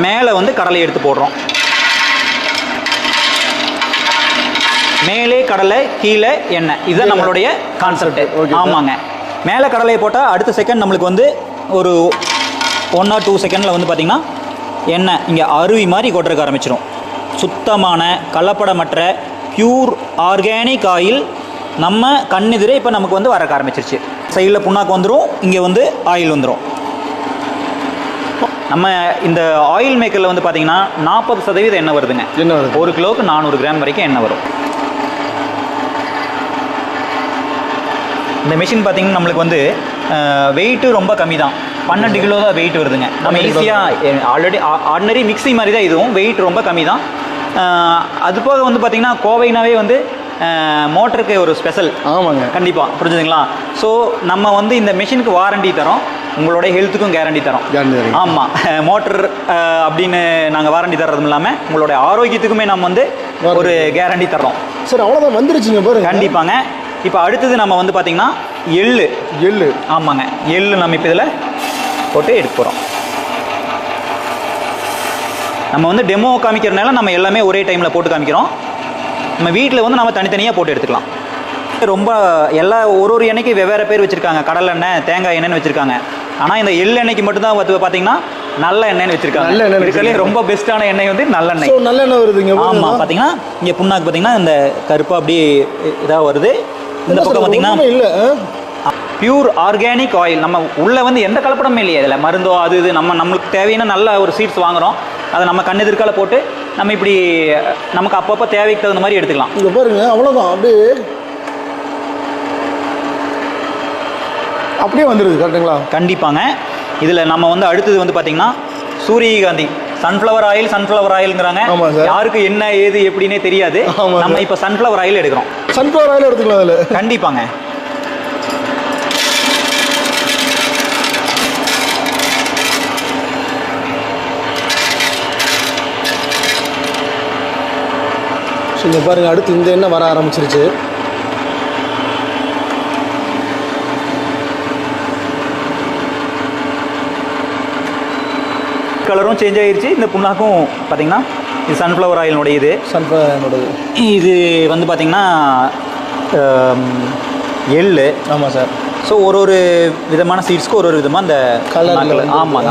மேலே வந்து கடலை எடுத்து போடுறோம். மேலே கடலை கீழே எண்ணெய், இதுதான் நம்மளுடைய கான்செப்ட். ஆமாங்க. மேலே கடலையை போட்டால் அடுத்த செகண்ட் நம்மளுக்கு வந்து ஒரு 1 or 2 செகண்டில் வந்து பார்த்திங்கன்னா எண்ணெய் இங்கே அருவி மாதிரி கொட்டுறதுக்கு ஆரம்பிச்சிடும். சுத்தமான கலப்படமற்ற பியூர் ஆர்கானிக் ஆயில் நம்ம கண்ணெதிரே இப்போ நமக்கு வந்து வரக்க ஆரம்பிச்சிருச்சு. சைடில் புண்ணாக்கு வந்துடும், இங்கே வந்து ஆயில் வந்துடும். நம்ம இந்த ஆயில் மேக்கரில் வந்து பார்த்திங்கன்னா 40% எண்ணெய் வருதுங்க. என்ன வருது? 1 கிலோவுக்கு 400 கிராம் வரைக்கும் எண்ணெய் வரும். இந்த மிஷின் பார்த்திங்கன்னா நம்மளுக்கு வந்து வெயிட்டு ரொம்ப கம்மி தான். 12 கிலோ தான் வெயிட் வருதுங்க. நம்ம ஈஸியாக ஆர்டினரி மிக்ஸி மாதிரி தான் இதுவும், வெயிட் ரொம்ப கம்மி தான். அது போக வந்து பார்த்திங்கன்னா கோவைனாவே வந்து மோட்டருக்கு ஒரு ஸ்பெஷல். ஆமாங்க, கண்டிப்பாக புரிஞ்சுதுங்களா. ஸோ நம்ம வந்து இந்த மிஷினுக்கு வாரண்டி தரோம், உங்களுடைய ஹெல்த்துக்கும் கேரண்டி தரோம். ஆமாம், மோட்டர் அப்படின்னு நாங்கள் வாரண்டி தர்றதும் இல்லாமல் உங்களுடைய ஆரோக்கியத்துக்குமே நம்ம வந்து ஒரு கேரண்டி தர்றோம். சார் அவ்வளோதான் வந்துருச்சுங்க பாருங்க. கண்டிப்பாங்க. இப்போ அடுத்தது நம்ம வந்து பார்த்திங்கன்னா எள்ளு. ஆமாங்க, எள்ளு நம்ம இப்போ இதில் போட்டு எடுக்க போகிறோம். நம்ம வந்து டெமோ காமிக்கிறதுனால நம்ம எல்லாமே ஒரே டைமில் போட்டு காமிக்கிறோம். நம்ம வீட்டில் வந்து நம்ம தனித்தனியாக போட்டு எடுத்துக்கலாம். ரொம்ப ஒரு எண்ணெய்க்கு வெவ்வேறு பேர் வச்சுருக்காங்க. கடலை எண்ணெய், தேங்காய் எண்ணெய்னு வச்சுருக்காங்க. ஆனால் இந்த எள் எண்ணெய்க்கு மட்டும்தான் பார்த்தீங்கன்னா நல்ல எண்ணெய்னு வச்சுருக்காங்க. நல்ல எண்ணெய் இருக்கிறதுலே ரொம்ப பெஸ்ட்டான எண்ணெய் வந்து நல்லெண்ணெய். நல்லெண்ணெய் வருதுங்க. ஆமாம், பார்த்தீங்கன்னா இங்கே புண்ணாக்கு பார்த்தீங்கன்னா இந்த கருப்பாக அப்படியே இதாக வருது. இந்த பக்கம் பார்த்தீங்கன்னா இல்லை, பியூர் ஆர்கானிக் ஆயில். நம்ம உள்ளே வந்து எந்த கலப்படமே இல்லையே, இதில் மருந்தோ அது இது. நம்மளுக்கு தேவையான நல்ல ஒரு சீட்ஸ் வாங்குகிறோம், அதை நம்ம கண்ணெதிர்கால போட்டு நம்ம இப்படி நமக்கு அப்பப்போ தேவைக்கு தகுந்த மாதிரி எடுத்துக்கலாம். இங்கே பாருங்க, அவ்வளோதான். அப்படியே வந்துடுது. கரெக்டுங்களா? கண்டிப்பாங்க. இதில் நம்ம வந்து அடுத்தது வந்து பார்த்திங்கன்னா சூரியகாந்தி சன்ஃப்ளவர் ஆயில்ங்கிறாங்க. யாருக்கு என்ன ஏது எப்படின்னே தெரியாது. நம்ம இப்போ சன்ஃப்ளவர் ஆயில் எடுக்கிறோம். சன்ஃப்ளவர் ஆயில் எடுத்துக்கலாம் அதில். கண்டிப்பாங்க. இங்கே பாருங்கள், அடுத்து இந்த எண்ணெய் வர ஆரம்பிச்சிருச்சு. கலரும் சேஞ்ச் ஆகிருச்சு. இந்த புண்ணாக்கும் பார்த்தீங்கன்னா இது சன்ஃப்ளவர் ஆயிலுடைய இது வந்து பார்த்திங்கன்னா எள்ளு. ஆமாம் சார். ஸோ ஒரு விதமான சீட்ஸ்க்கு ஒரு விதமாக இந்த கலர். ஆமாங்க.